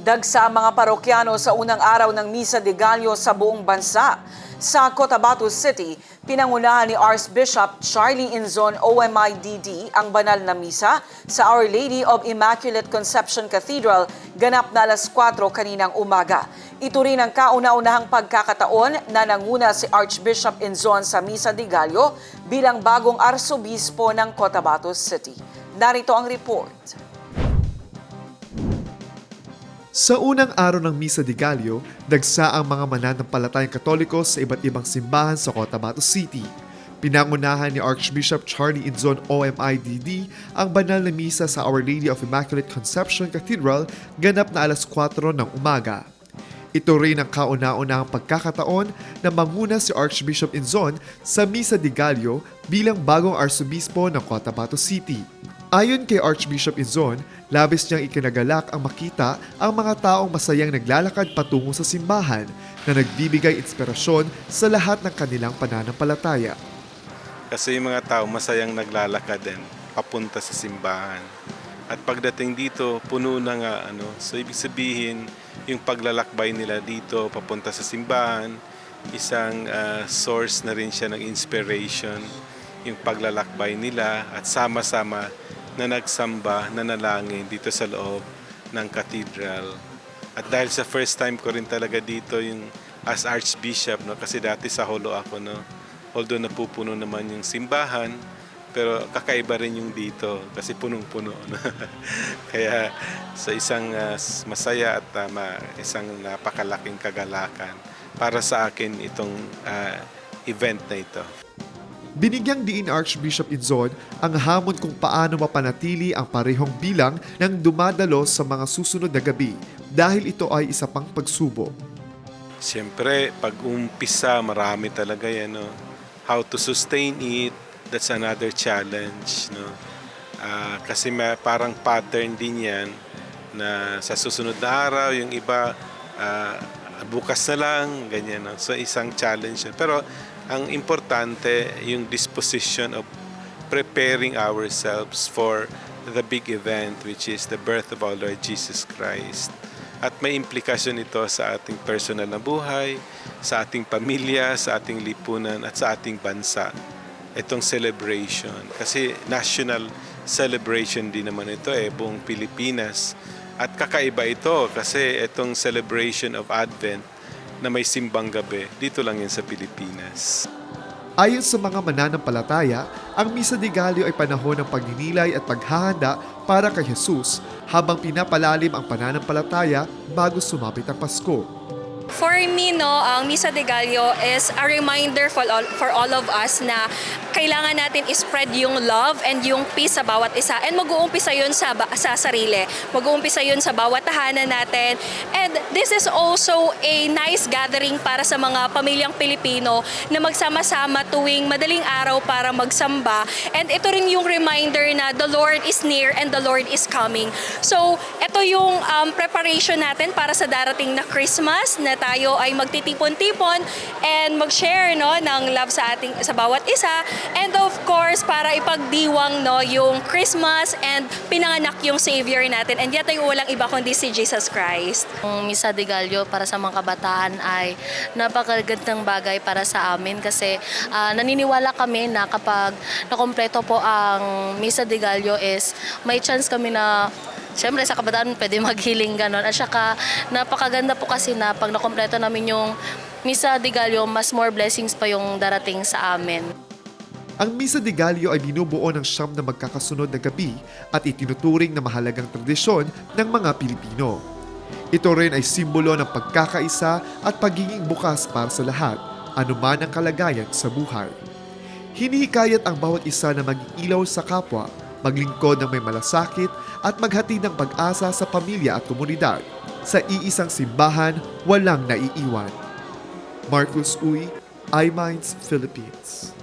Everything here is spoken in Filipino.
Dagsa ang mga parokyano sa unang araw ng Misa de Gallo sa buong bansa. Sa Cotabato City, pinangunahan ni Archbishop Charlie Inzon OMIDD ang banal na misa sa Our Lady of Immaculate Conception Cathedral ganap na alas 4 kaninang umaga. Ito rin ang kauna-unahang pagkakataon na nanguna si Archbishop Inzon sa Misa de Gallo bilang bagong arsobispo ng Cotabato City. Narito ang report. Sa unang araw ng Misa de Gallo, dagsa ang mga mananampalatayang Katoliko sa iba't ibang simbahan sa Cotabato City. Pinangunahan ni Archbishop Charlie Inzon OMIDD ang banal na misa sa Our Lady of Immaculate Conception Cathedral ganap na alas 4 ng umaga. Ito rin ang kauna-unahang pagkakataon na manguna si Archbishop Inzon sa Misa de Gallo bilang bagong arsobispo ng Cotabato City. Ayon kay Archbishop Inzon, labis niyang ikinagalak ang makita ang mga taong masayang naglalakad patungo sa simbahan na nagbibigay inspirasyon sa lahat ng kanilang pananampalataya. Kasi yung mga tao masayang naglalakad din papunta sa simbahan. At pagdating dito, puno na nga. So ibig sabihin, yung paglalakbay nila dito papunta sa simbahan, isang source na rin siya ng inspiration. Yung paglalakbay nila at sama-sama na nagsamba, nanalangin dito sa loob ng cathedral. At dahil sa first time ko rin talaga dito yung as Archbishop, kasi dati sa Holo ako, although napupuno naman yung simbahan, pero kakaiba rin yung dito kasi punong-puno. Kaya sa isang masaya at isang napakalaking kagalakan para sa akin itong event na ito. Binigyang diin Archbishop Inzon ang hamon kung paano mapanatili ang parehong bilang ng dumadalo sa mga susunod na gabi dahil ito ay isa pang pagsubok. Siyempre, pag-umpisa, marami talaga yan. How to sustain it, that's another challenge. Kasi may parang pattern din yan na sa susunod na araw, yung iba bukas na lang, ganyan. So isang challenge. Pero ang importante yung disposition of preparing ourselves for the big event which is the birth of our Lord Jesus Christ. At may implikasyon ito sa ating personal na buhay, sa ating pamilya, sa ating lipunan at sa ating bansa. Itong celebration. Kasi national celebration din naman ito buong Pilipinas. At kakaiba ito kasi itong celebration of Advent na may simbang gabi, dito lang yan sa Pilipinas. Ayon sa mga mananampalataya, ang Misa de Gallo ay panahon ng pagninilay at paghahanda para kay Jesus habang pinapalalim ang pananampalataya bago sumapit ang Pasko. For me, ang Misa de Gallo is a reminder for all of us na kailangan natin i-spread yung love and yung peace sa bawat isa. And mag-uumpisa yun sa sarili. Mag-uumpisa yun sa bawat tahanan natin. And this is also a nice gathering para sa mga pamilyang Pilipino na magsama-sama tuwing madaling araw para magsamba. And ito rin yung reminder na the Lord is near and the Lord is coming. So, ito yung preparation natin para sa darating na Christmas na tayo ay magtitipon-tipon and mag-share ng love sa bawat isa, and of course para ipagdiwang yung Christmas and pinanganak yung Savior natin, and yet ay walang iba kundi si Jesus Christ. Ang Misa de Gallo para sa mga kabataan ay napakagandang bagay para sa amin kasi naniniwala kami na kapag nakompleto po ang Misa de Gallo is may chance kami na siyempre sa kabataan pwede mag-healing ganon. At saka napakaganda po kasi na pag nakompleto namin yung Misa de Gallo, mas more blessings pa yung darating sa amin. Ang Misa de Gallo ay binubuo ng 9 na magkakasunod na gabi at itinuturing na mahalagang tradisyon ng mga Pilipino. Ito rin ay simbolo ng pagkakaisa at pagiging bukas para sa lahat, anuman ang kalagayan sa buhay. Hinihikayat ang bawat isa na maging ilaw sa kapwa, maglingkod ng may malasakit at maghatid ng pag-asa sa pamilya at komunidad. Sa iisang simbahan, walang naiiwan. Marcus Uy, iMinds Philippines.